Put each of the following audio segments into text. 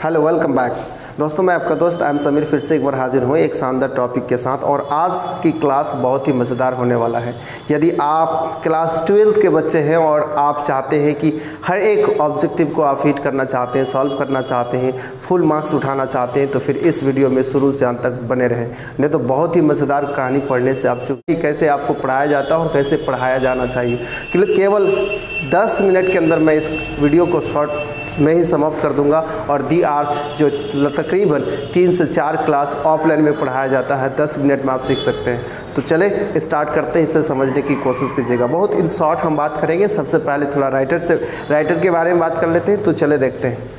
Hello, welcome back दोस्तों। मैं आपका दोस्त एम समीर फिर से एक बार हाजिर हूँ एक शानदार टॉपिक के साथ। और आज की क्लास बहुत ही मज़ेदार होने वाला है। यदि आप क्लास 12th के बच्चे हैं और आप चाहते हैं कि हर एक ऑब्जेक्टिव को आप हिट करना चाहते हैं, सॉल्व करना चाहते हैं, फुल मार्क्स उठाना चाहते हैं, तो फिर इस वीडियो में शुरू से अंत तक बने रहें। नहीं तो बहुत ही मज़ेदार कहानी पढ़ने से आप चूँकि कैसे आपको पढ़ाया जाता है और कैसे पढ़ाया जाना चाहिए। केवल 10 मिनट के अंदर मैं इस वीडियो को शॉर्ट में ही समाप्त कर दूंगा। और दी अर्थ जो तकरीबन 3 से 4 क्लास ऑफलाइन में पढ़ाया जाता है, 10 मिनट में आप सीख सकते हैं। तो चले स्टार्ट करते हैं, इसे समझने की कोशिश कीजिएगा। बहुत इन शॉर्ट हम बात करेंगे। सबसे पहले थोड़ा राइटर के बारे में बात कर लेते हैं। तो चले देखते हैं।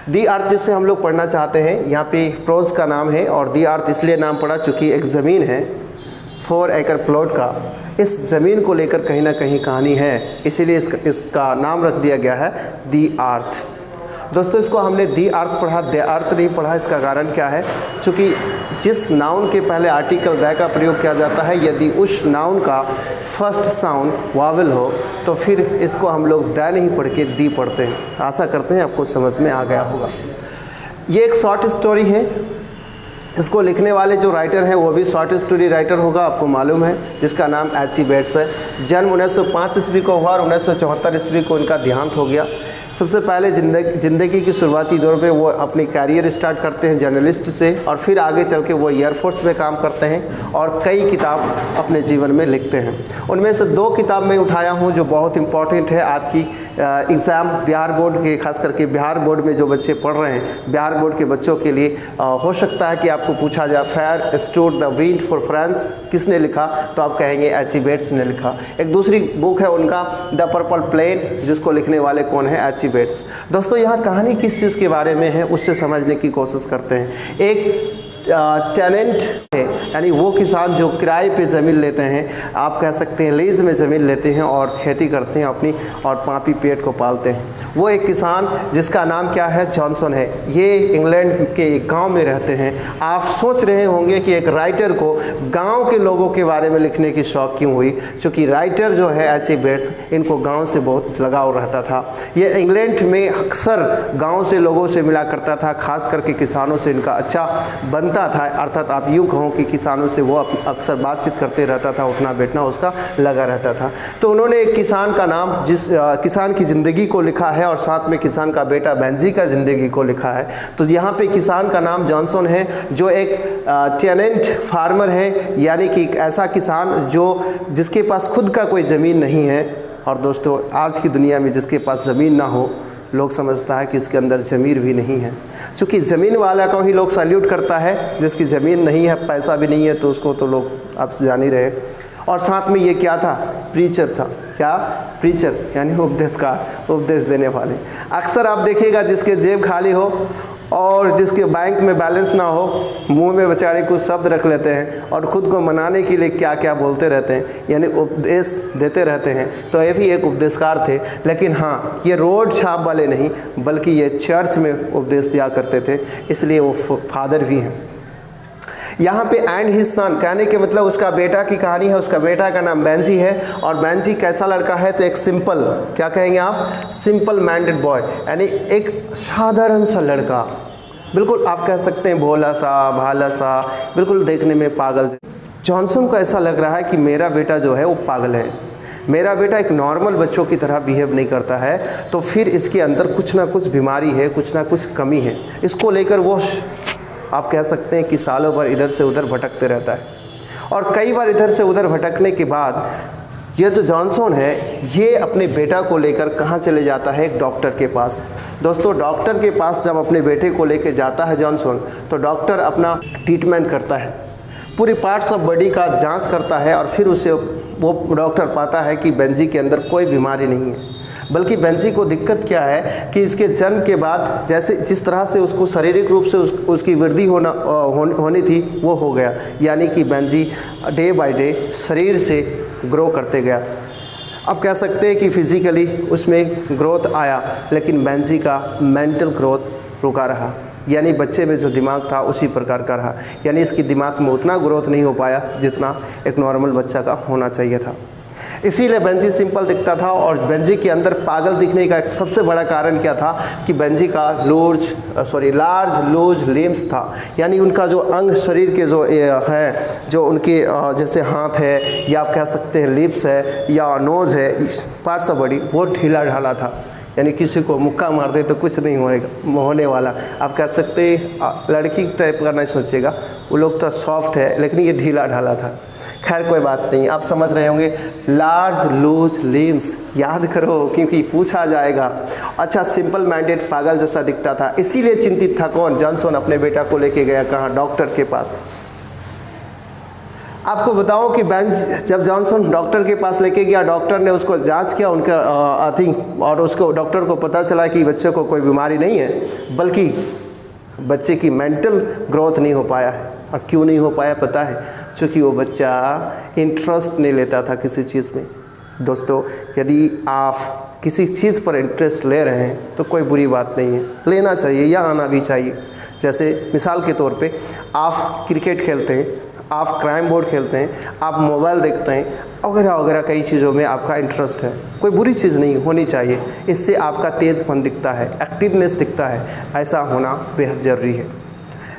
दी अर्थ जिससे हम लोग पढ़ना चाहते हैं, यहाँ पे प्रोज का नाम है और दी अर्थ इसलिए नाम पड़ा चूँकि एक ज़मीन है 4 एकड़ प्लॉट का। इस ज़मीन को लेकर कहीं ना कहीं कहानी है, इसीलिए इसका नाम रख दिया गया है दी अर्थ। दोस्तों, इसको हमने दी अर्थ पढ़ा, दे अर्थ नहीं पढ़ा। इसका कारण क्या है? चूँकि जिस नाउन के पहले आर्टिकल द का प्रयोग किया जाता है, यदि उस नाउन का फर्स्ट साउंड वावल हो तो फिर इसको हम लोग द नहीं पढ़ के दी पढ़ते हैं। आशा करते हैं आपको समझ में आ गया होगा। ये एक शॉर्ट स्टोरी है। इसको लिखने वाले जो राइटर हैं वो भी शॉर्ट स्टोरी राइटर होगा, आपको मालूम है, जिसका नाम एच.ई. बेट्स है। जन्म 1905 ईस्वी को हुआ और 1974 ईस्वी को इनका देहांत हो गया। सबसे पहले ज़िंदगी की शुरुआती दौर पे वो अपनी कैरियर स्टार्ट करते हैं जर्नलिस्ट से, और फिर आगे चल के वो एयरफोर्स में काम करते हैं और कई किताब अपने जीवन में लिखते हैं। उनमें से 2 किताब मैं उठाया हूँ जो बहुत इंपॉर्टेंट है आपकी एग्ज़ाम, बिहार बोर्ड के, खास करके बिहार बोर्ड में जो बच्चे पढ़ रहे हैं, बिहार बोर्ड के बच्चों के लिए हो सकता है कि आपको पूछा जाए fair stood the wind for France किसने लिखा, तो आप कहेंगे एच.ई. बेट्स ने लिखा। एक दूसरी बुक है उनका द पर्पल प्लेन, जिसको लिखने वाले कौन है? एच.ई. बेट्स। दोस्तों, यहाँ कहानी किस चीज़ के बारे में है उससे समझने की कोशिश करते हैं। एक टेनेंट है, यानी वो किसान जो किराए पे ज़मीन लेते हैं, आप कह सकते हैं लीज में ज़मीन लेते हैं और खेती करते हैं अपनी, और पापी पेट को पालते हैं। वो एक किसान जिसका नाम क्या है? जॉनसन है। ये इंग्लैंड के एक गांव में रहते हैं। आप सोच रहे होंगे कि एक राइटर को गांव के लोगों के बारे में लिखने की शौक़ क्यों हुई? क्योंकि राइटर जो है एच.ई. बेट्स, इनको गाँव से बहुत लगाव रहता था। ये इंग्लैंड में अक्सर गाँव से लोगों से मिला करता था, खास करके किसानों से इनका अच्छा बनता था। अर्थात आप यूँ कहो कि किसानों से वो अक्सर बातचीत करते रहता था, उठना बैठना उसका लगा रहता था। तो उन्होंने एक किसान का नाम, जिस किसान की ज़िंदगी को लिखा है और साथ में किसान का बेटा बेंजी का ज़िंदगी को लिखा है। तो यहाँ पे किसान का नाम जॉनसन है, जो एक टेनेंट फार्मर है, यानी कि एक ऐसा किसान जिसके पास खुद का कोई ज़मीन नहीं है। और दोस्तों, आज की दुनिया में जिसके पास ज़मीन ना हो, लोग समझता है कि इसके अंदर ज़मीर भी नहीं है। क्योंकि ज़मीन वाला को ही लोग सैल्यूट करता है, जिसकी ज़मीन नहीं है, पैसा भी नहीं है, तो उसको तो लोग आप जान ही रहे। और साथ में ये क्या था? प्रीचर था। क्या? प्रीचर, यानी उपदेशकार, उपदेश देने वाले। अक्सर आप देखिएगा जिसके जेब खाली हो और जिसके बैंक में बैलेंस ना हो, मुंह में बेचारे कुछ शब्द रख लेते हैं और ख़ुद को मनाने के लिए क्या क्या बोलते रहते हैं, यानी उपदेश देते रहते हैं। तो ये भी एक उपदेशकार थे। लेकिन हाँ, ये रोड छाप वाले नहीं, बल्कि ये चर्च में उपदेश दिया करते थे, इसलिए वो फादर भी हैं। यहाँ पे एंड हिज सन कहने के मतलब उसका बेटा की कहानी है। उसका बेटा का नाम बेंजी है। और बेंजी कैसा लड़का है? तो एक सिंपल, क्या कहेंगे आप? सिंपल माइंडेड बॉय, यानी एक साधारण सा लड़का, बिल्कुल आप कह सकते हैं भोला सा, भाला सा, बिल्कुल देखने में पागल। जॉनसन को ऐसा लग रहा है कि मेरा बेटा जो है वो पागल है, मेरा बेटा एक नॉर्मल बच्चों की तरह बिहेव नहीं करता है, तो फिर इसके अंदर कुछ ना कुछ बीमारी है, कुछ ना कुछ कमी है। इसको लेकर वो आप कह सकते हैं कि सालों भर इधर से उधर भटकते रहता है। और कई बार इधर से उधर भटकने के बाद ये जो जॉनसन है, ये अपने बेटा को लेकर कहाँ चले जाता है? एक डॉक्टर के पास। दोस्तों, डॉक्टर के पास जब अपने बेटे को लेकर जाता है जॉनसन, तो डॉक्टर अपना ट्रीटमेंट करता है, पूरी पार्ट्स ऑफ बॉडी का जांच करता है, और फिर उसे वो डॉक्टर पाता है कि बेंजी के अंदर कोई बीमारी नहीं है। बल्कि बेंजी को दिक्कत क्या है कि इसके जन्म के बाद जिस तरह से उसको शारीरिक रूप से उसकी वृद्धि होनी थी, वो हो गया। यानी कि बेंजी डे बाय डे शरीर से ग्रो करते गया। अब कह सकते हैं कि फिजिकली उसमें ग्रोथ आया, लेकिन बेंजी का मेंटल ग्रोथ रुका रहा। यानी बच्चे में जो दिमाग था उसी प्रकार का रहा, यानी इसकी दिमाग में उतना ग्रोथ नहीं हो पाया जितना एक नॉर्मल बच्चा का होना चाहिए था। इसीलिए बेंजी सिंपल दिखता था। और बेंजी के अंदर पागल दिखने का सबसे बड़ा कारण क्या था कि बेंजी का लार्ज लूज लिम्स था, यानी उनका जो अंग शरीर के जो है, जो उनके जैसे हाथ है या आप कह सकते हैं लिप्स है या नोज है, पार्ट्स ऑफ बॉडी, वो ढीला ढाला था। यानी किसी को मुक्का मार दे तो कुछ नहीं होने वाला। आप कह सकते लड़की टाइप का नहीं सोचेगा, वो लोग तो सॉफ्ट है, लेकिन ये ढीला ढाला था। खैर कोई बात नहीं, आप समझ रहे होंगे। लार्ज लूज लिम्स याद करो क्योंकि पूछा जाएगा। अच्छा, सिंपल माइंडेड, पागल जैसा दिखता था, इसीलिए चिंतित था कौन? जॉनसन अपने बेटा को लेके गया कहाँ? डॉक्टर के पास। आपको बताऊं कि जब जॉनसन डॉक्टर के पास लेके गया, डॉक्टर ने उसको जांच किया उनका आई थिंक, और उसको डॉक्टर को पता चला कि बच्चे को कोई बीमारी नहीं है, बल्कि बच्चे की मेंटल ग्रोथ नहीं हो पाया है। और क्यों नहीं हो पाया पता है? क्योंकि वो बच्चा इंटरेस्ट नहीं लेता था किसी चीज़ में। दोस्तों, यदि आप किसी चीज़ पर इंटरेस्ट ले रहे हैं तो कोई बुरी बात नहीं है, लेना चाहिए या आना भी चाहिए। जैसे मिसाल के तौर पे आप क्रिकेट खेलते हैं, आप क्राइम बोर्ड खेलते हैं, आप मोबाइल देखते हैं, वगैरह वगैरह कई चीज़ों में आपका इंटरेस्ट है, कोई बुरी चीज़ नहीं होनी चाहिए। इससे आपका तेज़पन दिखता है, एक्टिवनेस दिखता है, ऐसा होना बेहद ज़रूरी है।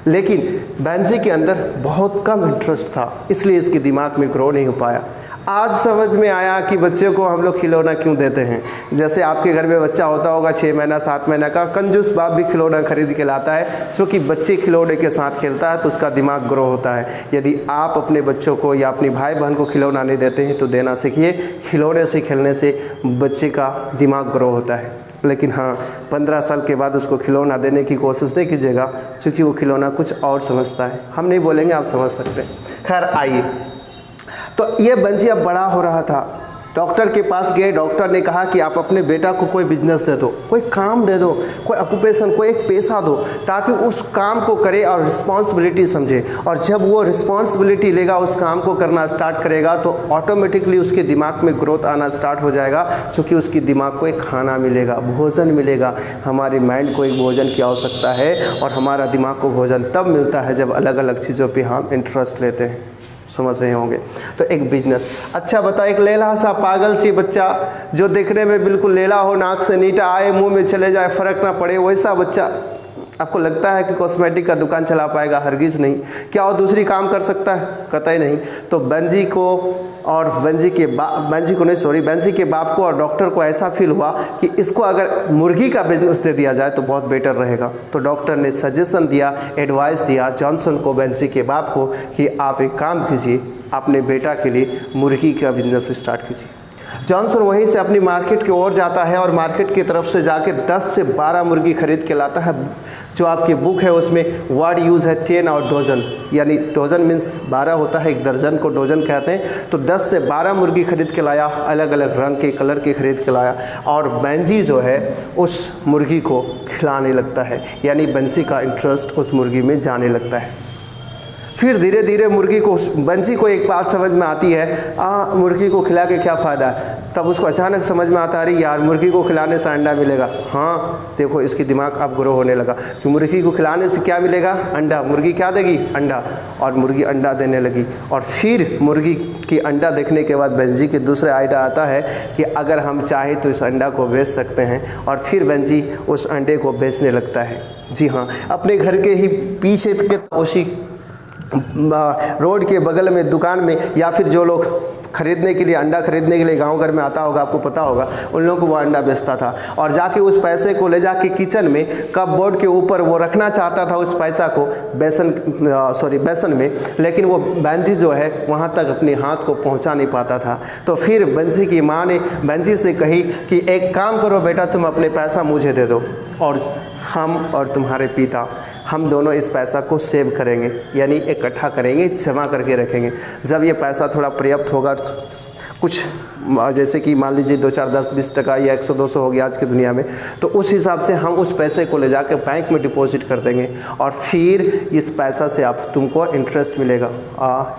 लेकिन बेंजी के अंदर बहुत कम इंटरेस्ट था, इसलिए इसके दिमाग में ग्रो नहीं हो पाया। आज समझ में आया कि बच्चे को हम लोग खिलौना क्यों देते हैं। जैसे आपके घर में बच्चा होता होगा 6 महीना 7 महीना का, कंजूस बाप भी खिलौना खरीद के लाता है, क्योंकि बच्चे खिलौने के साथ खेलता है तो उसका दिमाग ग्रो होता है। यदि आप अपने बच्चों को या अपनी भाई बहन को खिलौना नहीं देते हैं तो देना सीखिए। खिलौने से खेलने से बच्चे का दिमाग ग्रो होता है। लेकिन हाँ, 15 साल के बाद उसको खिलौना देने की कोशिश नहीं कीजिएगा, क्योंकि वो खिलौना कुछ और समझता है। हम नहीं बोलेंगे, आप समझ सकते हैं। खैर आइए, तो ये बेंजी अब बड़ा हो रहा था। डॉक्टर के पास गए, डॉक्टर ने कहा कि आप अपने बेटा को कोई बिजनेस दे दो, कोई काम दे दो, कोई ऑक्यूपेशन, कोई एक पेशा दो, ताकि उस काम को करे और रिस्पॉन्सिबिलिटी समझे। और जब वो रिस्पॉन्सिबिलिटी लेगा, उस काम को करना स्टार्ट करेगा, तो ऑटोमेटिकली उसके दिमाग में ग्रोथ आना स्टार्ट हो जाएगा, क्योंकि उसके दिमाग को एक खाना मिलेगा, भोजन मिलेगा। हमारे माइंड को एक भोजन की आवश्यकता है, और हमारा दिमाग को भोजन तब मिलता है जब अलग अलग चीज़ों पर हम इंटरेस्ट लेते हैं। समझ रहे होंगे। तो एक बिजनेस। अच्छा बताओ, एक लेला सा पागल सी बच्चा जो देखने में बिल्कुल लेला हो, नाक से नीटा आए, मुंह में चले जाए, फर्क ना पड़े, वैसा बच्चा आपको लगता है कि कॉस्मेटिक का दुकान चला पाएगा? हरगिज नहीं। क्या वो दूसरी काम कर सकता है? कतई नहीं। तो बेंजी के बाप को और डॉक्टर को ऐसा फील हुआ कि इसको अगर मुर्गी का बिजनेस दे दिया जाए तो बहुत बेटर रहेगा। तो डॉक्टर ने सजेशन दिया, एडवाइस दिया जॉनसन को, बेंजी के बाप को, कि आप एक काम कीजिए, अपने बेटा के लिए मुर्गी का बिजनेस स्टार्ट कीजिए। जॉनसन वहीं से अपनी मार्केट की ओर जाता है और मार्केट की तरफ से जाके 10 से 12 मुर्गी खरीद के लाता है। जो आपकी बुक है उसमें वर्ड यूज़ है 10 और डोजन, यानी डोजन मीन्स 12 होता है, एक दर्जन को डोजन कहते हैं। तो 10 से 12 मुर्गी खरीद के लाया, अलग अलग रंग के, कलर के खरीद के लाया, और बेंजी जो है उस मुर्गी को खिलाने लगता है, यानी बेंजी का इंटरेस्ट उस मुर्गी में जाने लगता है। फिर धीरे धीरे बेंजी को एक बात समझ में आती है, मुर्गी को खिला के क्या फ़ायदा है। तब उसको अचानक समझ में आता है, यार मुर्गी को खिलाने से अंडा मिलेगा। हाँ देखो, इसकी दिमाग अब ग्रो होने लगा कि मुर्गी को खिलाने से क्या मिलेगा? अंडा। मुर्गी क्या देगी? अंडा। और मुर्गी अंडा देने लगी। और फिर मुर्गी की अंडा देखने के बाद बेंजी के दूसरे आइडिया आता है कि अगर हम चाहें तो इस अंडा को बेच सकते हैं। और फिर बेंजी उस अंडे को बेचने लगता है। जी हाँ, अपने घर के ही पीछे के उसी रोड के बगल में दुकान में, या फिर जो लोग खरीदने के लिए, अंडा खरीदने के लिए गांव घर में आता होगा, आपको पता होगा, उन लोगों को वो अंडा बेचता था। और जाके उस पैसे को ले जाके किचन में कपबोर्ड के ऊपर वो रखना चाहता था उस पैसा को, बेसन में, लेकिन वो बेंजी जो है वहाँ तक अपने हाथ को पहुँचा नहीं पाता था। तो फिर बेंजी की माँ ने बेंजी से कही कि एक काम करो बेटा, तुम अपने पैसा मुझे दे दो, और हम और तुम्हारे पिता हम दोनों इस पैसा को सेव करेंगे, यानी इकट्ठा करेंगे, जमा करके रखेंगे। जब ये पैसा थोड़ा पर्याप्त होगा, कुछ जैसे कि मान लीजिए 2, 4, 10, 20 टका या 100, 200 हो गया आज की दुनिया में, तो उस हिसाब से हम उस पैसे को ले जाकर बैंक में डिपॉजिट कर देंगे, और फिर इस पैसा से तुमको इंटरेस्ट मिलेगा।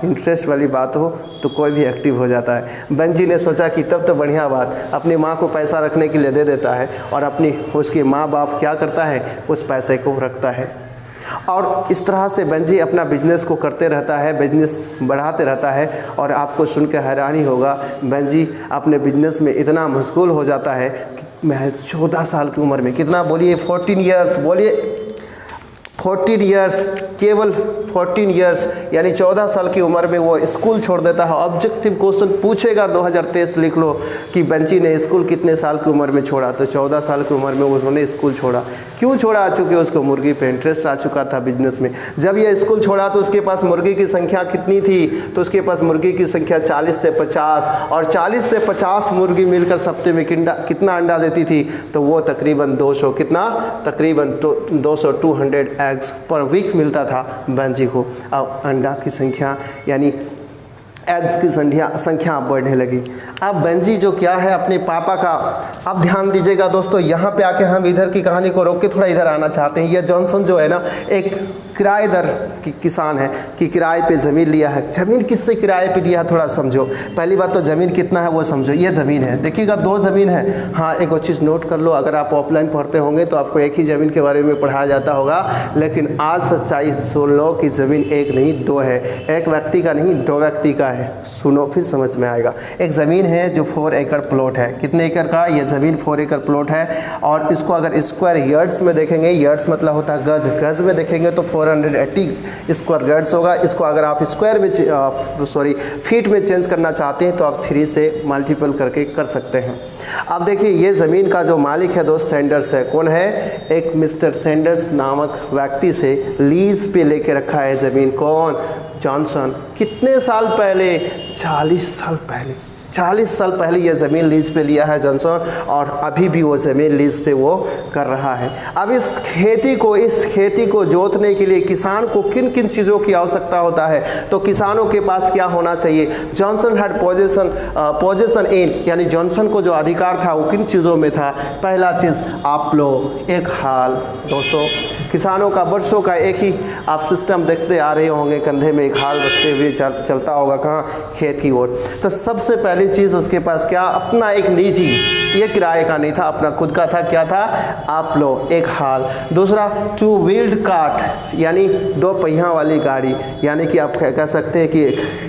इंटरेस्ट वाली बात हो तो कोई भी एक्टिव हो जाता है। बेंजी ने सोचा कि तब तो बढ़िया बात, अपनी माँ को पैसा रखने के लिए दे देता है, और उसके माँ बाप क्या करता है, उस पैसे को रखता है। और इस तरह से बेंजी अपना बिजनेस को करते रहता है, बिजनेस बढ़ाते रहता है। और आपको सुन के हैरानी होगा, बेंजी अपने बिजनेस में इतना मशगूल हो जाता है कि मैं 14 साल की उम्र में, कितना बोलिए, 14 ईयर्स, बोलिए 14 ईयर्स, केवल 14 ईयर्स यानी 14 साल की उम्र में वो स्कूल छोड़ देता है। ऑब्जेक्टिव क्वेश्चन पूछेगा 2023 लिख लो कि बेंजी ने स्कूल कितने साल की उम्र में छोड़ा, तो 14 साल की उम्र में उन्होंने स्कूल छोड़ा। क्यों छोड़ा? चूँकि उसको मुर्गी पे इंटरेस्ट आ चुका था बिजनेस में। जब ये स्कूल छोड़ा तो उसके पास मुर्गी की संख्या कितनी थी? तो उसके पास मुर्गी की संख्या 40 से 50, और 40 से 50 मुर्गी मिलकर सप्ताह में कितना अंडा देती थी? तो वो तकरीबन 200, कितना, तकरीबन 200 200 एग्स पर वीक मिलता था बेंजी को। अब अंडा की संख्या यानी एग्स की संख्या बढ़ने लगी। अब बेंजी जो क्या है अपने पापा का, अब ध्यान दीजिएगा दोस्तों, यहाँ पे आके हम इधर की कहानी को रोक के थोड़ा इधर आना चाहते हैं। यह जॉनसन जो है ना, एक किराएदार किसान है कि किराए पे ज़मीन लिया है। ज़मीन किससे किराए पे लिया है थोड़ा समझो। पहली बात तो ज़मीन कितना है वो समझो। ये ज़मीन है, देखिएगा 2 ज़मीन है। हाँ, एक और चीज़ नोट कर लो, अगर आप ऑफलाइन पढ़ते होंगे तो आपको एक ही ज़मीन के बारे में पढ़ाया जाता होगा, लेकिन आज सच्चाई सुन लो कि ज़मीन एक नहीं 2 है। एक व्यक्ति का नहीं, 2 व्यक्ति का है। सुनो फिर समझ में आएगा। एक ज़मीन है जो 4 एकड़ प्लॉट है। कितने एकड़ का? ये ज़मीन 4 एकड़ प्लॉट है। और इसको अगर स्क्वायर यार्ड्स में देखेंगे, यार्ड्स मतलब होता है गज, गज में देखेंगे तो 480 स्क्वायर यार्ड्स होगा। इसको अगर आप स्क्वायर में फीट में चेंज करना चाहते हैं तो आप 3 से मल्टीपल करके कर सकते हैं। अब देखिए, ये ज़मीन का जो मालिक है दोस्त सैंडर्स है। कौन है? एक मिस्टर सैंडर्स नामक व्यक्ति से लीज पे लेके रखा है ज़मीन। कौन? जॉनसन। कितने साल पहले? 40 साल पहले। 40 साल पहले ये ज़मीन लीज पे लिया है जॉनसन, और अभी भी वो ज़मीन लीज पे वो कर रहा है। अब इस खेती को जोतने के लिए किसान को किन किन चीज़ों की आवश्यकता होता है? तो किसानों के पास क्या होना चाहिए? जॉनसन हैड पोजेशन इन, यानी जॉनसन को जो अधिकार था वो किन चीज़ों में था? पहला चीज़ आप लोग एक हाल, दोस्तों किसानों का वर्षों का एक ही आप सिस्टम देखते आ रहे होंगे, कंधे में एक हाल रखते हुए चलता होगा कहाँ? खेत की ओर। तो सबसे पहली चीज़ उसके पास क्या? अपना एक निजी, ये किराए का नहीं था, अपना खुद का था। क्या था? आप लो एक हाल। दूसरा 2 व्हील्ड कार्ट, यानी 2 पहिया वाली गाड़ी, यानी कि आप कह सकते हैं कि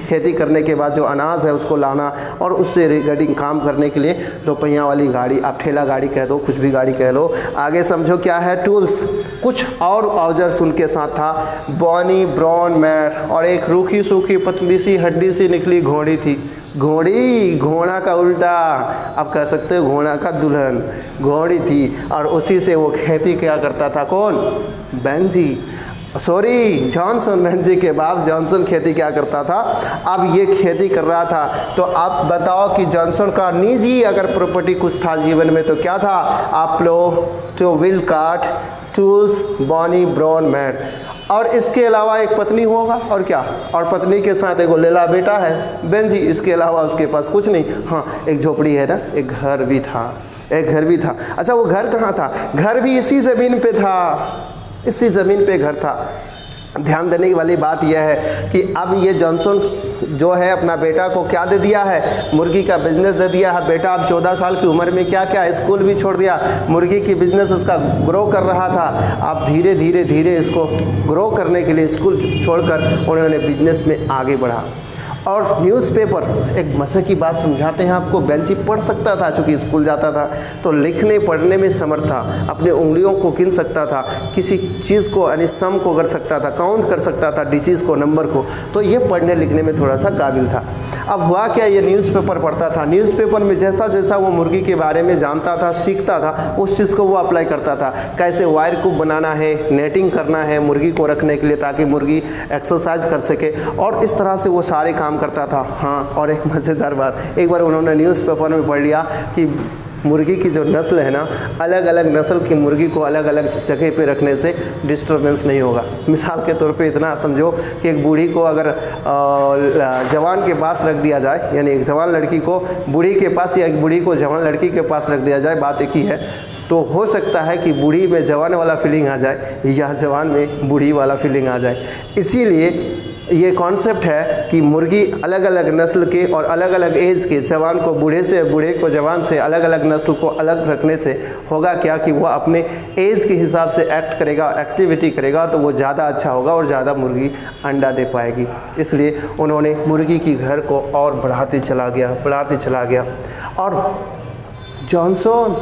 खेती करने के बाद जो अनाज है उसको लाना और उससे रिगार्डिंग काम करने के लिए 2 पहिया वाली गाड़ी, आप ठेला गाड़ी कह दो, कुछ भी गाड़ी कह लो। आगे समझो क्या है? टूल्स, कुछ और औजार्स उनके साथ था। बॉनी ब्राउन मैट, और एक रूखी सूखी पतली सी हड्डी सी निकली घोड़ी थी। घोड़ी, घोड़ा का उल्टा, आप कह सकते हो घोड़ा का दुल्हन, घोड़ी थी। और उसी से वो खेती क्या करता था? कौन? Benji, Johnson. बेंजी के बाप जॉनसन खेती क्या करता था? अब ये खेती कर रहा था। तो आप बताओ कि जॉनसन का निजी अगर प्रॉपर्टी कुछ था जीवन में तो क्या था? आप लोग 2 wheel cart, tools, Bonnie Brown mat, और इसके अलावा एक पत्नी होगा। और क्या? और पत्नी के साथ एक लेला बेटा है बेंजी। इसके अलावा उसके पास कुछ नहीं। हाँ, एक झोपड़ी है ना, एक घर भी था, एक घर भी था। अच्छा, वो घर कहाँ था? घर भी इसी ज़मीन पे था, इसी ज़मीन पे घर था। ध्यान देने वाली बात यह है कि अब ये जॉनसन जो है अपना बेटा को क्या दे दिया है? मुर्गी का बिजनेस दे दिया है। बेटा अब 14 साल की उम्र में क्या स्कूल भी छोड़ दिया, मुर्गी की बिजनेस इसका ग्रो कर रहा था। अब धीरे धीरे इसको ग्रो करने के लिए स्कूल छोड़कर उन्होंने बिजनेस में आगे बढ़ा। और न्यूज़पेपर, एक मज़े की बात समझाते हैं आपको। बेंजी पढ़ सकता था, चूँकि स्कूल जाता था तो लिखने पढ़ने में समर्थ था, अपने उंगलियों को गिन सकता था, किसी चीज़ को यानी सम को कर सकता था, काउंट कर सकता था, डिजीज़ को, नंबर को। तो ये पढ़ने लिखने में थोड़ा सा काबिल था। अब हुआ क्या? ये न्यूज़पेपर पढ़ता था। न्यूज़पेपर में जैसा जैसा वो मुर्गी के बारे में जानता था, सीखता था, उस चीज़ को वो अप्लाई करता था। कैसे वायर कूप बनाना है, नेटिंग करना है मुर्गी को रखने के लिए ताकि मुर्गी एक्सरसाइज कर सके, और इस तरह से वो सारे काम करता था। हाँ, और एक मज़ेदार बात, एक बार उन्होंने न्यूज़पेपर में पढ़ लिया कि मुर्गी की जो नस्ल है ना, अलग अलग नस्ल की मुर्गी को अलग अलग जगह पे रखने से डिस्टर्बेंस नहीं होगा। मिसाल के तौर पे इतना समझो कि एक बूढ़ी को अगर जवान के पास रख दिया जाए, यानी एक जवान लड़की को बूढ़ी के पास या एक बूढ़ी को जवान लड़की के पास रख दिया जाए, बात एक ही है, तो हो सकता है कि बूढ़ी में जवान वाला फीलिंग आ जाए या जवान में बूढ़ी वाला फीलिंग आ जाए। इसीलिए ये कॉन्सेप्ट है कि मुर्गी अलग अलग नस्ल के और अलग अलग एज के, जवान को बूढ़े से, बूढ़े को जवान से, अलग अलग नस्ल को अलग रखने से होगा क्या कि वो अपने एज के हिसाब से एक्ट करेगा, एक्टिविटी करेगा, तो वो ज़्यादा अच्छा होगा और ज़्यादा मुर्गी अंडा दे पाएगी। इसलिए उन्होंने मुर्गी की घर को और बढ़ाते चला गया। और जॉनसन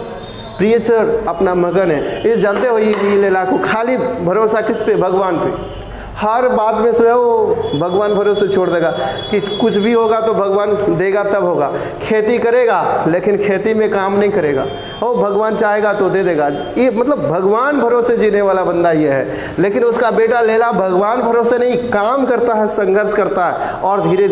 प्रियचर अपना मगन है, इस जानते हो ये लीला को खाली भरोसा किस पे? भगवान पे। हर बात में जो है वो भगवान भरोसे छोड़ देगा कि कुछ भी होगा तो भगवान देगा तब होगा। खेती करेगा लेकिन खेती में काम नहीं करेगा, वो भगवान चाहेगा तो दे देगा। ये मतलब भगवान भरोसे जीने वाला बंदा ये है। लेकिन उसका बेटा लैला भगवान भरोसे नहीं, काम करता है, संघर्ष करता है और धीरे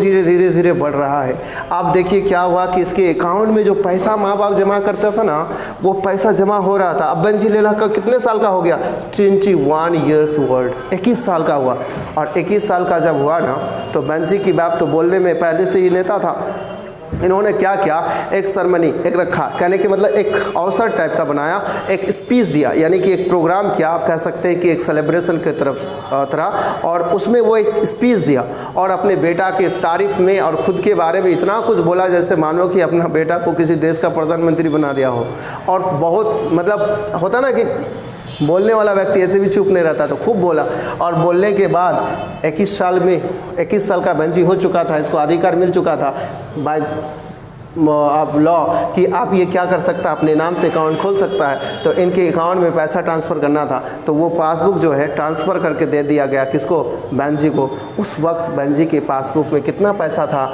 धीरे बढ़ रहा है। आप देखिए क्या हुआ कि इसके अकाउंट में जो पैसा माँ बाप जमा करता था ना, वो पैसा जमा हो रहा था। अब बंजी लैला का कितने साल का हो गया? 21 ईयर्स ओल्ड, 21 साल का हुआ। और 21 साल का जब हुआ ना, तो बंजी की बाप तो बोलने में पहले से ही नेता था। इन्होंने क्या किया, एक सरमनी एक रखा, कहने के मतलब एक अवसर टाइप का बनाया, एक स्पीच दिया, यानी कि एक प्रोग्राम किया, आप कह सकते हैं कि एक सेलिब्रेशन की तरह। और उसमें वो एक स्पीच दिया और अपने बेटा के तारीफ में और खुद के बारे में इतना कुछ बोला जैसे मानो कि अपना बेटा को किसी देश का प्रधानमंत्री बना दिया हो। और बहुत मतलब होता ना कि बोलने वाला व्यक्ति ऐसे भी चुप नहीं रहता, तो खूब बोला। और बोलने के बाद 21 साल का बंजी हो चुका था, इसको अधिकार मिल चुका था बाय आप लॉ कि आप ये क्या कर सकता है, अपने नाम से अकाउंट खोल सकता है। तो इनके अकाउंट में पैसा ट्रांसफ़र करना था, तो वो पासबुक जो है ट्रांसफ़र करके दे दिया गया किसको? बंजी को। उस वक्त बंजी के पासबुक में कितना पैसा था?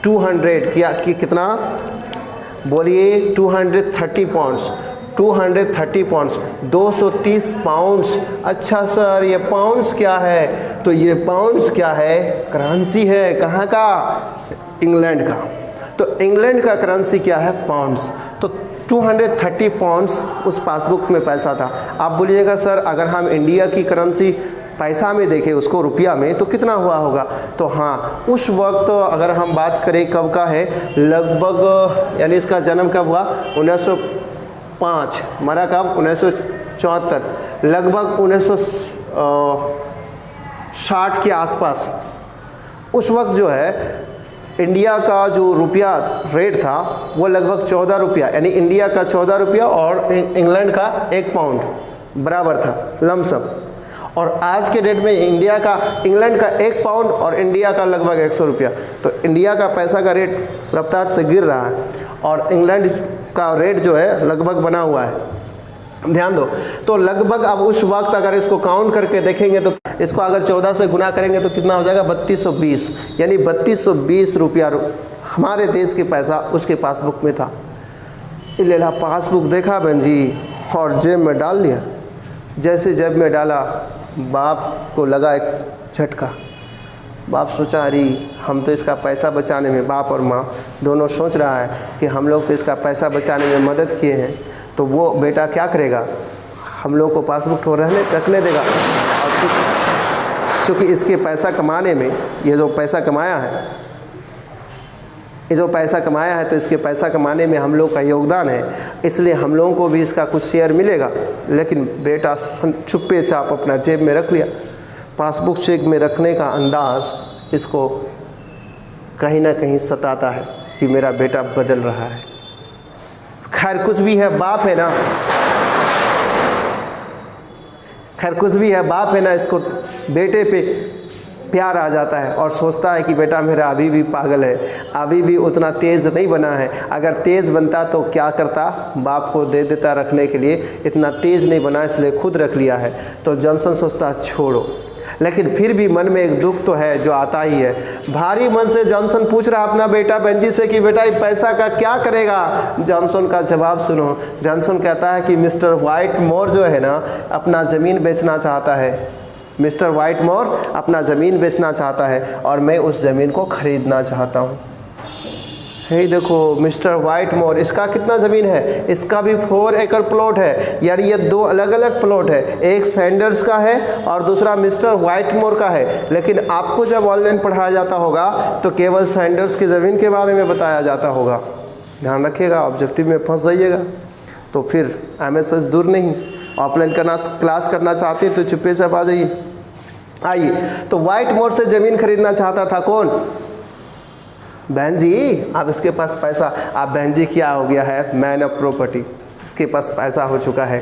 200 कितना बोलिए? 230 पाउंड्स, 230 पाउंड्स, 230 पाउंड्स। अच्छा सर ये पाउंड्स क्या है? तो ये पाउंड्स क्या है? करेंसी है। कहाँ का? इंग्लैंड का। तो इंग्लैंड का करेंसी क्या है? पाउंड्स। तो 230 पाउंड्स उस पासबुक में पैसा था। आप बोलिएगा सर अगर हम इंडिया की करेंसी पैसा में देखें, उसको रुपया में, तो कितना हुआ होगा? तो हाँ, उस वक्त अगर हम बात करें कब का है, लगभग यानी इसका जन्म कब हुआ? 1905, मरा कब? 1974, लगभग 1960 के आसपास। उस वक्त जो है इंडिया का जो रुपया रेट था वो लगभग 14 रुपया, यानी इंडिया का 14 रुपया और इंग्लैंड का 1 पाउंड बराबर था लमसम। और आज के डेट में इंग्लैंड का 1 पाउंड और इंडिया का लगभग 100 रुपया। तो इंडिया का पैसा का रेट रफ्तार से गिर रहा है और इंग्लैंड का रेट जो है लगभग बना हुआ है। ध्यान दो। तो लगभग अब उस वक्त अगर इसको काउंट करके देखेंगे तो इसको अगर 14 से गुना करेंगे तो कितना हो जाएगा? 3220, यानी 3220 रुपया हमारे देश के पैसा उसके पासबुक में था। लेला पासबुक देखा बंजी और जेब में डाल लिया। जैसे जेब में डाला, बाप को लगा एक झटका। बाप सोचा अरे हम तो इसका पैसा बचाने में, बाप और माँ दोनों सोच रहा है कि हम लोग तो इसका पैसा बचाने में मदद किए हैं, तो वो बेटा क्या करेगा? हम लोग को पासबुक तो रखने देगा। और चूँकि इसके पैसा कमाने में, ये जो पैसा कमाया है तो इसके पैसा कमाने में हम लोग का योगदान है, इसलिए हम लोगों को भी इसका कुछ शेयर मिलेगा। लेकिन बेटा छुपे चाप अपना जेब में रख लिया। पासबुक चेक में रखने का अंदाज़ इसको कहीं ना कहीं सताता है कि मेरा बेटा बदल रहा है। खैर कुछ भी है, बाप है ना, इसको बेटे पे प्यार आ जाता है और सोचता है कि बेटा मेरा अभी भी पागल है, अभी भी उतना तेज़ नहीं बना है। अगर तेज़ बनता तो क्या करता? बाप को दे देता रखने के लिए। इतना तेज़ नहीं बना इसलिए खुद रख लिया है। तो जॉनसन सोचता छोड़ो, लेकिन फिर भी मन में एक दुख तो है जो आता ही है। भारी मन से जॉनसन पूछ रहा अपना बेटा बंजी से कि बेटा ये पैसा का क्या करेगा? जॉनसन का जवाब सुनो। जॉनसन कहता है कि मिस्टर व्हाइटमोर जो है ना अपना ज़मीन बेचना चाहता है। मिस्टर व्हाइटमोर अपना ज़मीन बेचना चाहता है और मैं उस ज़मीन को ख़रीदना चाहता हूँ। हे देखो मिस्टर व्हाइटमोर, इसका कितना ज़मीन है? इसका भी 4 एकड़ प्लॉट है, यानी ये 2 अलग अलग प्लॉट है। एक सैंडर्स का है और दूसरा मिस्टर व्हाइटमोर का है। लेकिन आपको जब ऑनलाइन पढ़ाया जाता होगा तो केवल सैंडर्स की ज़मीन के बारे में बताया जाता होगा। ध्यान रखिएगा, ऑब्जेक्टिव में फंस जाइएगा तो फिर MSS दूर नहीं। ऑफलाइन क्लास करना चाहते हैं तो चुप्पे चाप आ जाइए। आइए, तो व्हाइट मोर से ज़मीन खरीदना चाहता था कौन? बहन जी। अब इसके पास पैसा, अब बहन जी क्या हो गया है? मैन ऑफ प्रॉपर्टी, इसके पास पैसा हो चुका है।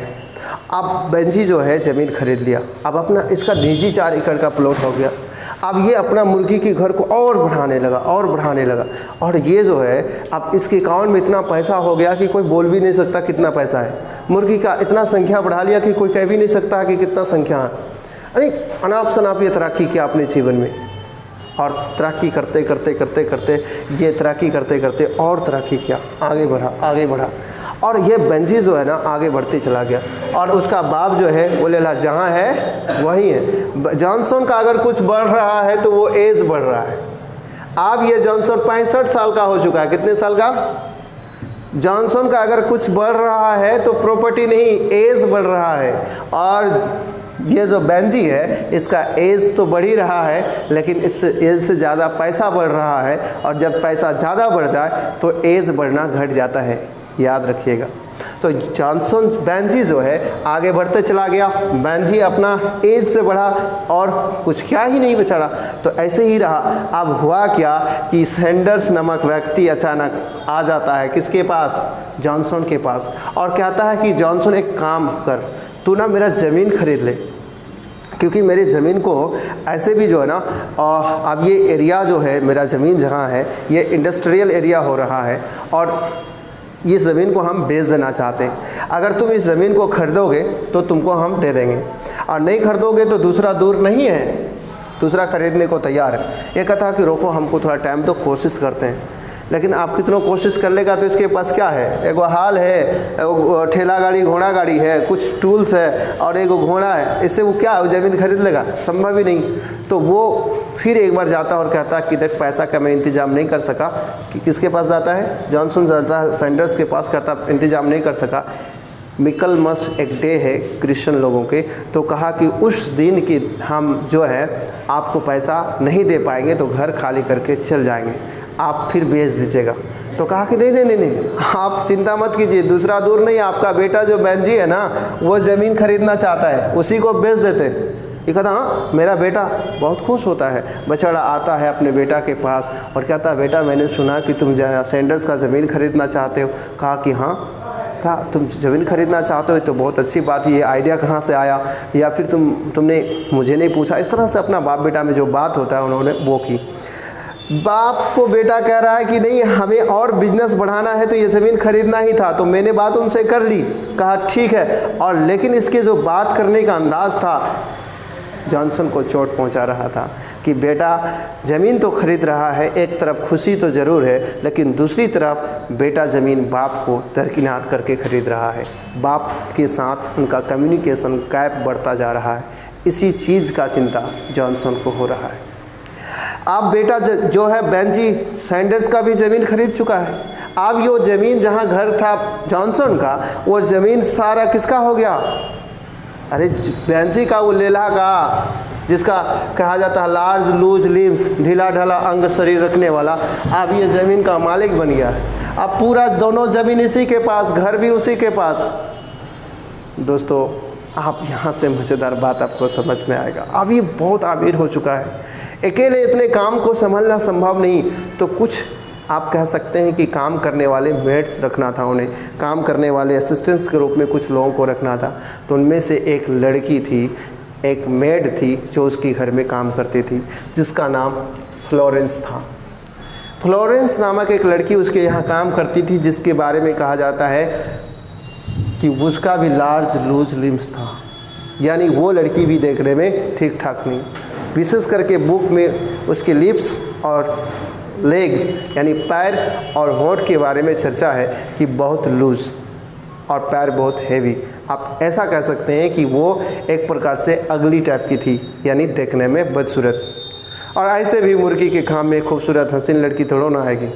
अब बहन जी जो है ज़मीन खरीद लिया, अब अपना इसका निजी 4 एकड़ का प्लॉट हो गया। अब ये अपना मुर्गी के घर को और बढ़ाने लगा और बढ़ाने लगा, और ये जो है अब इसके अकाउंट में इतना पैसा हो गया कि कोई बोल भी नहीं सकता कितना पैसा है। मुर्गी का इतना संख्या बढ़ा लिया कि कोई कह भी नहीं सकता कि कितना संख्या है। अरे अनाप शनाप ये तरक्की किया अपने जीवन में, और तरक्की करते करते करते करते ये तरक्की करते करते और तरक्की किया, आगे बढ़ा आगे बढ़ा, और ये बेंजी जो है ना आगे बढ़ते चला गया। और उसका बाप जो है वो लेला जहाँ है वही है। जॉनसन का अगर कुछ बढ़ रहा है तो वो एज बढ़ रहा है। अब ये जॉनसन 65 साल का हो चुका है। कितने साल का? जॉनसन का अगर कुछ बढ़ रहा है तो प्रॉपर्टी नहीं, एज बढ़ रहा है। और ये जो बेंजी है इसका एज तो बढ़ ही रहा है, लेकिन इस एज से ज़्यादा पैसा बढ़ रहा है, और जब पैसा ज़्यादा बढ़ जाए तो एज बढ़ना घट जाता है, याद रखिएगा। तो जॉनसन बेंजी जो है आगे बढ़ते चला गया, बेंजी अपना एज से बढ़ा और कुछ क्या ही नहीं बचा, तो ऐसे ही रहा। अब हुआ क्या कि सैंडर्स नामक व्यक्ति अचानक आ जाता है किसके पास? जॉनसन के पास, और कहता है कि जॉनसन एक काम कर, तू ना मेरा ज़मीन खरीद ले, क्योंकि मेरी ज़मीन को ऐसे भी जो है ना, अब ये एरिया जो है मेरा ज़मीन जहाँ है ये इंडस्ट्रियल एरिया हो रहा है, और इस ज़मीन को हम बेच देना चाहते हैं। अगर तुम इस ज़मीन को खरीदोगे तो तुमको हम दे देंगे, और नहीं खरीदोगे तो दूसरा दूर नहीं है, दूसरा खरीदने को तैयार है। ये कहता कि रोको, हमको थोड़ा टाइम तो कोशिश करते हैं। लेकिन आप कितनों कोशिश कर लेगा तो इसके पास क्या है? एगो हाल है, एगो ठेला गाड़ी घोड़ा गाड़ी है, कुछ टूल्स है और एगो घोड़ा है, इससे वो क्या ज़मीन खरीद लेगा? संभव ही नहीं। तो वो फिर एक बार जाता और कहता कि देख पैसा का मैं इंतज़ाम नहीं कर सका। कि किसके पास जाता है? जॉनसन जाता है सैंडर्स के पास, कहता इंतज़ाम नहीं कर सका। मिकलमस एक डे है क्रिश्चियन लोगों के, तो कहा कि उस दिन की हम जो है आपको पैसा नहीं दे पाएंगे, तो घर खाली करके चल जाएंगे, आप फिर बेच दीजिएगा। तो कहा कि नहीं नहीं नहीं नहीं, आप चिंता मत कीजिए, दूसरा दूर नहीं, आपका बेटा जो बेंजी है ना वो ज़मीन खरीदना चाहता है, उसी को बेच देते। ये कहता हाँ, मेरा बेटा बहुत खुश होता है। बछड़ा आता है अपने बेटा के पास और कहता बेटा मैंने सुना कि तुम सैंडर्स का ज़मीन खरीदना चाहते हो। कहा कि हाँ। कहा तुम ज़मीन खरीदना चाहते हो तो बहुत अच्छी बात है, ये आइडिया कहाँ से आया, या फिर तुमने मुझे नहीं पूछा? इस तरह से अपना बाप बेटा में जो बात होता है उन्होंने वो की। बाप को बेटा कह रहा है कि नहीं हमें और बिजनेस बढ़ाना है तो ये ज़मीन खरीदना ही था, तो मैंने बात उनसे कर ली। कहा ठीक है, और लेकिन इसके जो बात करने का अंदाज़ था जॉनसन को चोट पहुंचा रहा था कि बेटा ज़मीन तो खरीद रहा है, एक तरफ खुशी तो ज़रूर है, लेकिन दूसरी तरफ बेटा ज़मीन बाप को दरकिनार करके खरीद रहा है। बाप के साथ उनका कम्युनिकेशन गैप बढ़ता जा रहा है। इसी चीज़ का चिंता जॉनसन को हो रहा है। अब बेटा जो है बेंजी सैंडर्स का भी ज़मीन खरीद चुका है। अब ये ज़मीन जहाँ घर था जॉनसन का, वो ज़मीन सारा किसका हो गया? अरे बेंजी का, वो लेला का, जिसका कहा जाता है लार्ज लूज लिम्स, ढीला ढाला अंग शरीर रखने वाला। अब ये ज़मीन का मालिक बन गया है। अब पूरा दोनों ज़मीन इसी के पास, घर भी उसी के पास। दोस्तों आप यहाँ से मज़ेदार बात आपको समझ में आएगा। अब ये बहुत अमीर हो चुका है, अकेले इतने काम को संभालना संभव नहीं, तो कुछ आप कह सकते हैं कि काम करने वाले मेड्स रखना था उन्हें, काम करने वाले असिस्टेंट्स के रूप में कुछ लोगों को रखना था। तो उनमें से एक लड़की थी, एक मेड थी जो उसके घर में काम करती थी, जिसका नाम फ्लोरेंस था। फ्लोरेंस नामक एक लड़की उसके यहाँ काम करती थी, जिसके बारे में कहा जाता है कि उसका भी लार्ज लूज लिम्स था, यानी वो लड़की भी देखने में ठीक ठाक नहीं। विशेष करके बुक में उसके लिप्स और लेग्स यानी पैर और होंठ के बारे में चर्चा है कि बहुत लूज और पैर बहुत हेवी। आप ऐसा कह सकते हैं कि वो एक प्रकार से अगली टाइप की थी, यानी देखने में बदसूरत। और ऐसे भी मुर्गी के खाम में खूबसूरत हसीन लड़की थोड़ा ना आएगी,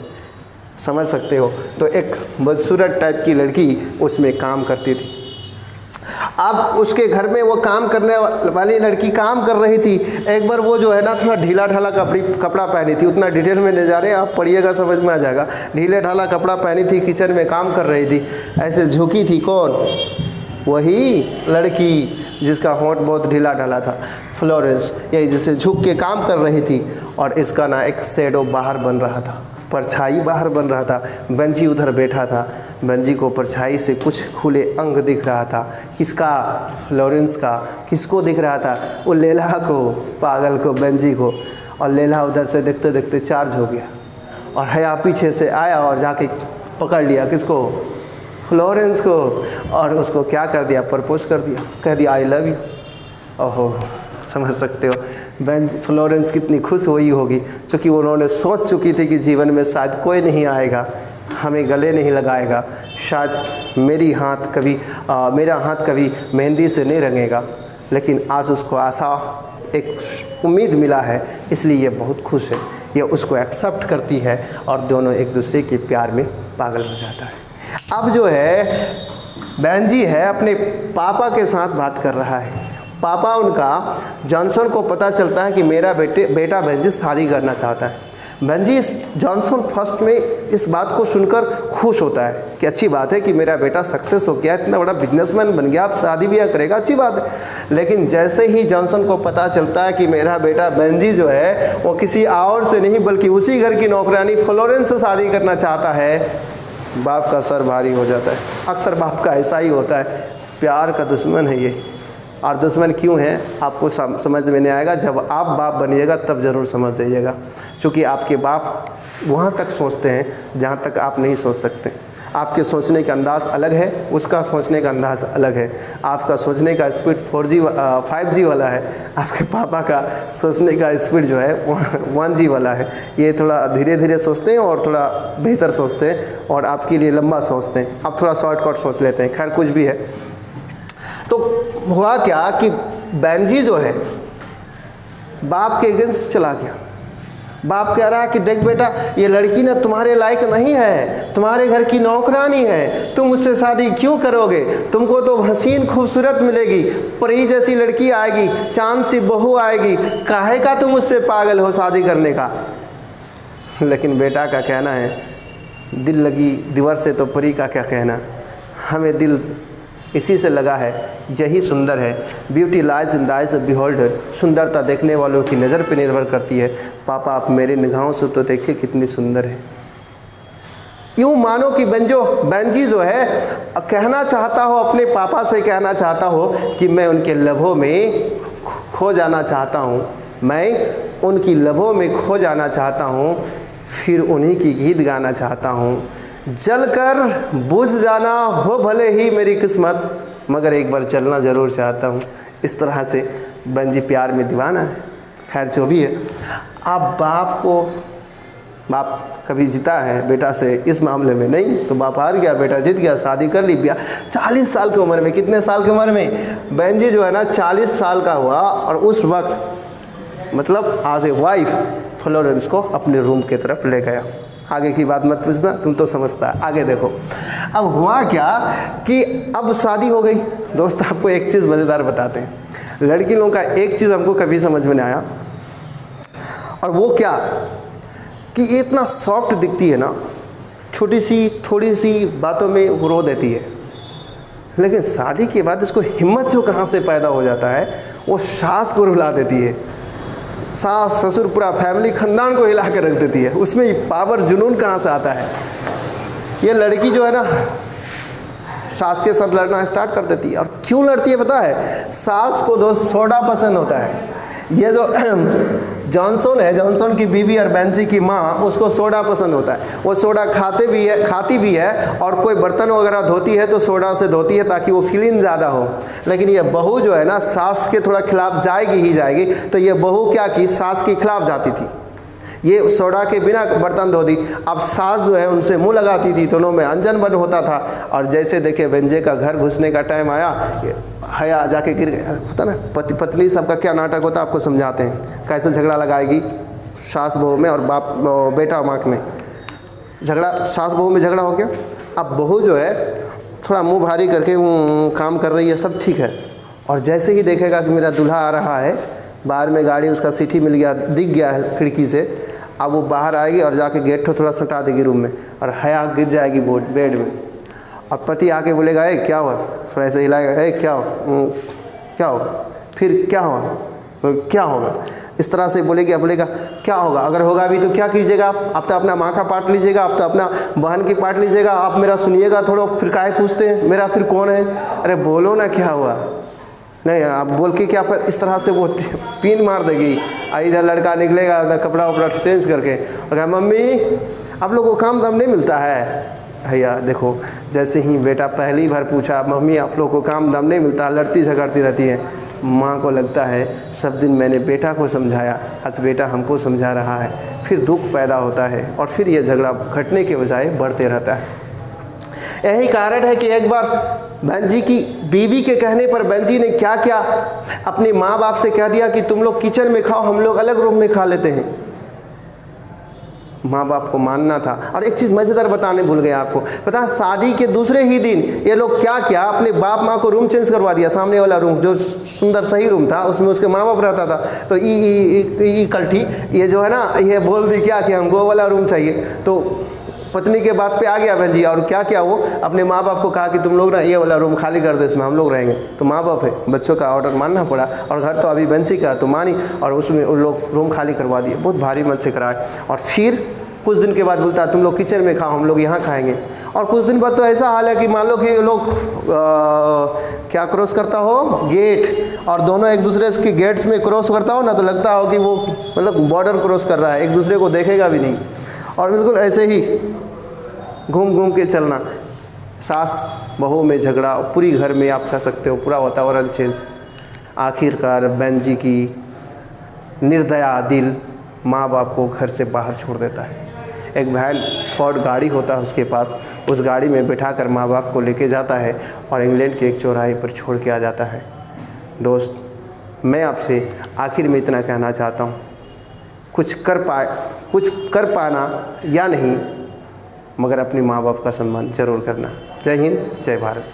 समझ सकते हो। तो एक बदसूरत टाइप की लड़की उसमें काम करती थी। अब उसके घर में वो काम करने वाली लड़की काम कर रही थी। एक बार वो जो है ना थोड़ा ढीला ढाला कपड़ा पहनी थी, उतना डिटेल में ले जा रहे हैं, आप पढ़िएगा समझ में आ जाएगा। ढीले ढाला कपड़ा पहनी थी, किचन में काम कर रही थी, ऐसे झुकी थी। कौन? वही लड़की जिसका होंठ बहुत ढीला ढाला था, फ्लोरेंस, यही जिसे झुक के काम कर रही थी, और इसका ना एक शैडो बाहर बन रहा था, परछाई बाहर बन रहा था। बंजी उधर बैठा था, बंजी को परछाई से कुछ खुले अंग दिख रहा था। किसका? फ्लोरेंस का। किसको दिख रहा था? वो लैला को, पागल को, बंजी को। और लैला उधर से देखते देखते चार्ज हो गया, और हया पीछे से आया और जाके पकड़ लिया किसको? फ्लोरेंस को, और उसको क्या कर दिया? प्रपोज कर दिया, कह दिया आई लव यू। ओहो, समझ सकते हो फ्लोरेंस कितनी खुश हुई होगी, क्योंकि उन्होंने सोच चुकी थी कि जीवन में शायद कोई नहीं आएगा, हमें गले नहीं लगाएगा, शायद मेरा हाथ कभी मेहंदी से नहीं रंगेगा। लेकिन आज उसको आशा, एक उम्मीद मिला है, इसलिए ये बहुत खुश है। ये उसको एक्सेप्ट करती है और दोनों एक दूसरे के प्यार में पागल हो जाता है। अब जो है बेंजी है अपने पापा के साथ बात कर रहा है। पापा उनका, जॉनसन को पता चलता है कि मेरा बेटा बेंजी शादी करना चाहता है। बेंजी जॉनसन फर्स्ट में इस बात को सुनकर खुश होता है कि अच्छी बात है कि मेरा बेटा सक्सेस हो गया, इतना बड़ा बिजनेसमैन बन गया, अब शादी ब्याह करेगा, अच्छी बात है। लेकिन जैसे ही जॉनसन को पता चलता है कि मेरा बेटा बेंजी जो है वो किसी और से नहीं बल्कि उसी घर की नौकरानी फ्लोरेंस से शादी करना चाहता है, बाप का सर भारी हो जाता है। अक्सर बाप का ऐसा ही होता है, प्यार का दुश्मन है ये। और दुश्मन क्यों है आपको समझ में नहीं आएगा, जब आप बाप बनिएगा तब ज़रूर समझ जाइएगा। क्योंकि आपके बाप वहाँ तक सोचते हैं जहाँ तक आप नहीं सोच सकते। आपके सोचने का अंदाज़ अलग है, उसका सोचने का अंदाज़ अलग है। आपका सोचने का स्पीड 4G 5G वाला है, आपके पापा का सोचने का स्पीड जो है 1G वाला है। ये थोड़ा धीरे धीरे सोचते हैं और थोड़ा बेहतर सोचते हैं, और आपके लिए लंबा सोचते हैं, आप थोड़ा शॉर्टकट सोच लेते हैं। खैर कुछ भी है। तो हुआ क्या कि बेंजी जो है बाप के अगेंस्ट चला गया। बाप कह रहा है कि देख बेटा, ये लड़की ना तुम्हारे लायक नहीं है, तुम्हारे घर की नौकरानी है, तुम उससे शादी क्यों करोगे? तुमको तो हसीन खूबसूरत मिलेगी, परी जैसी लड़की आएगी, चांद सी बहू आएगी, काहे का तुम उससे पागल हो शादी करने का? लेकिन बेटा का कहना है, दिल लगी दीवार से तो परी का क्या कहना, हमें दिल इसी से लगा है, यही सुंदर है। Beauty lies in the eyes of beholder, सुंदरता देखने वालों की नज़र पर निर्भर करती है। पापा आप मेरी निगाहों से तो देखिए कितनी सुंदर है। यूँ मानो कि बेंजी जो है कहना चाहता हो, अपने पापा से कहना चाहता हो कि मैं उनके लबों में खो जाना चाहता हूँ, मैं उनकी लबों में खो जाना चाहता हूँ, फिर उन्हीं की गीत गाना चाहता हूँ। जलकर बुझ जाना हो भले ही मेरी किस्मत, मगर एक बार चलना ज़रूर चाहता हूँ। इस तरह से बेंजी प्यार में दीवाना है। खैर जो भी है, आप बाप कभी जीता है बेटा से, इस मामले में नहीं, तो बाप हार गया, बेटा जीत गया, शादी कर ली, ब्याह 40 साल की उम्र में। कितने साल की उम्र में? बेंजी जो है ना 40 साल का हुआ, और उस वक्त मतलब आज ए वाइफ फ्लोरेंस को अपने रूम की तरफ ले गया। आगे की बात मत पूछना, तुम तो समझता है। आगे देखो, अब हुआ क्या कि अब शादी हो गई। दोस्त आपको एक चीज़ मज़ेदार बताते हैं, लड़की लोगों का एक चीज़ हमको कभी समझ में नहीं आया, और वो क्या कि ये इतना सॉफ्ट दिखती है ना, छोटी सी थोड़ी सी बातों में वो रो देती है, लेकिन शादी के बाद इसको हिम्मत जो कहाँ से पैदा हो जाता है, वो सास को रुला देती है। सास ससुर पूरा फैमिली खानदान को हिला कर रख देती है। उसमें पावर जुनून कहाँ से आता है? ये लड़की जो है ना सास के साथ लड़ना स्टार्ट कर देती है। और क्यों लड़ती है पता है? सास को दोस्त सोडा पसंद होता है। ये जो जॉनसन है, जॉनसन की बीवी और बेंजी की माँ, उसको सोडा पसंद होता है। वो सोडा खाती भी है, और कोई बर्तन वगैरह धोती है तो सोडा से धोती है ताकि वो क्लीन ज़्यादा हो। लेकिन ये बहू जो है ना सास के थोड़ा खिलाफ जाएगी ही जाएगी, तो ये बहू क्या की, सास के खिलाफ जाती थी। ये सोडा के बिना बर्तन धो दी। अब सास जो है उनसे मुंह लगाती थी, दोनों में अनजन बन होता था। और जैसे देखे बेंजे का घर घुसने का टाइम आया, हया जाके गिर गया। होता ना पतली सबका क्या नाटक होता है, आपको समझाते हैं। कैसे झगड़ा लगाएगी सास बहू में और बेटा माँ में झगड़ा, सास बहू में झगड़ा हो गया। अब बहू जो है थोड़ा मुँह भारी करके काम कर रही है, सब ठीक है। और जैसे ही देखेगा कि मेरा दूल्हा आ रहा है, बाहर में गाड़ी उसका सीटी मिल गया, दिख गया है खिड़की से, अब वो बाहर आएगी और जाके गेट थोड़ा सटा देगी रूम में, और हया गिर जाएगी बेड में। और पति आके बोलेगा, ए क्या हुआ? थोड़ा ऐसे हिलाएगा, ए क्या हुआ? क्या होगा? फिर क्या होगा? तो क्या होगा? इस तरह से बोलेगा, बोलेगा क्या होगा? अगर होगा भी तो क्या कीजिएगा आप? तो अपना माँ का पार्ट लीजिएगा, आप तो अपना बहन की पार्ट लीजिएगा, आप मेरा सुनिएगा थोड़ा, फिर काहे पूछते हैं मेरा फिर कौन है? अरे बोलो ना क्या हुआ? नहीं आप बोल के क्या इस तरह से वो पिन मार देगी। इधर लड़का निकलेगा उधर कपड़ा वपड़ा चेंज करके और कहा मम्मी आप लोगों को काम दाम नहीं मिलता है? भैया देखो, जैसे ही बेटा पहली बार पूछा मम्मी आप लोग को काम दाम नहीं मिलता, लड़ती झगड़ती रहती है। माँ को लगता है सब दिन मैंने बेटा को समझाया, आज बेटा हमको समझा रहा है। फिर दुख पैदा होता है और फिर ये झगड़ा घटने के बजाय बढ़ते रहता है। यही कारण है कि एक बार बहन जी की बीवी के कहने पर बहन जी ने क्या किया, अपने माँ बाप से कह दिया कि तुम लोग किचन में खाओ, हम लोग अलग रूम में खा लेते हैं। माँ बाप को मानना था। और एक चीज़ मज़ेदार बताने भूल गया आपको, पता है शादी के दूसरे ही दिन ये लोग क्या किया, अपने बाप माँ को रूम चेंज करवा दिया। सामने वाला रूम जो सुंदर सही रूम था उसमें उसके माँ बाप रहता था, तो ई कल्ठी ये जो है ना, ये बोल दी क्या कि हमको वो वाला रूम चाहिए। तो पत्नी के बात पे आ गया बहन जी, और क्या किया वो अपने माँ बाप को कहा कि तुम लोग ना ये वाला रूम खाली कर दो, इसमें हम लोग रहेंगे। तो माँ बाप है, बच्चों का ऑर्डर मानना पड़ा, और घर तो अभी बंसी का तो मानी, और उसमें उन लोग रूम खाली करवा दिए। बहुत भारी मन से कराए। और फिर कुछ दिन के बाद बोलता तुम लोग किचन में खाओ, हम लोग यहाँ खाएंगे। और कुछ दिन बाद तो ऐसा हाल है कि मान लो कि ये लोग क्या क्रॉस करता हो गेट, और दोनों एक दूसरे के गेट्स में क्रॉस करता हो ना, तो लगता हो कि वो मतलब बॉर्डर क्रॉस कर रहा है, एक दूसरे को देखेगा भी नहीं। और बिल्कुल ऐसे ही घूम घूम के चलना, सास बहू में झगड़ा, पूरी घर में आप कह सकते हो पूरा वातावरण चेंज। आखिरकार बहन जी की निर्दया दिल माँ बाप को घर से बाहर छोड़ देता है। एक वैन फोर्ड गाड़ी होता है उसके पास, उस गाड़ी में बिठाकर माँ बाप को लेके जाता है और इंग्लैंड के एक चौराहे पर छोड़ के आ जाता है। दोस्त, मैं आपसे आखिर में इतना कहना चाहता हूँ, कुछ कर पाना या नहीं, मगर अपने माँ बाप का सम्मान जरूर करना। जय हिंद, जय भारत।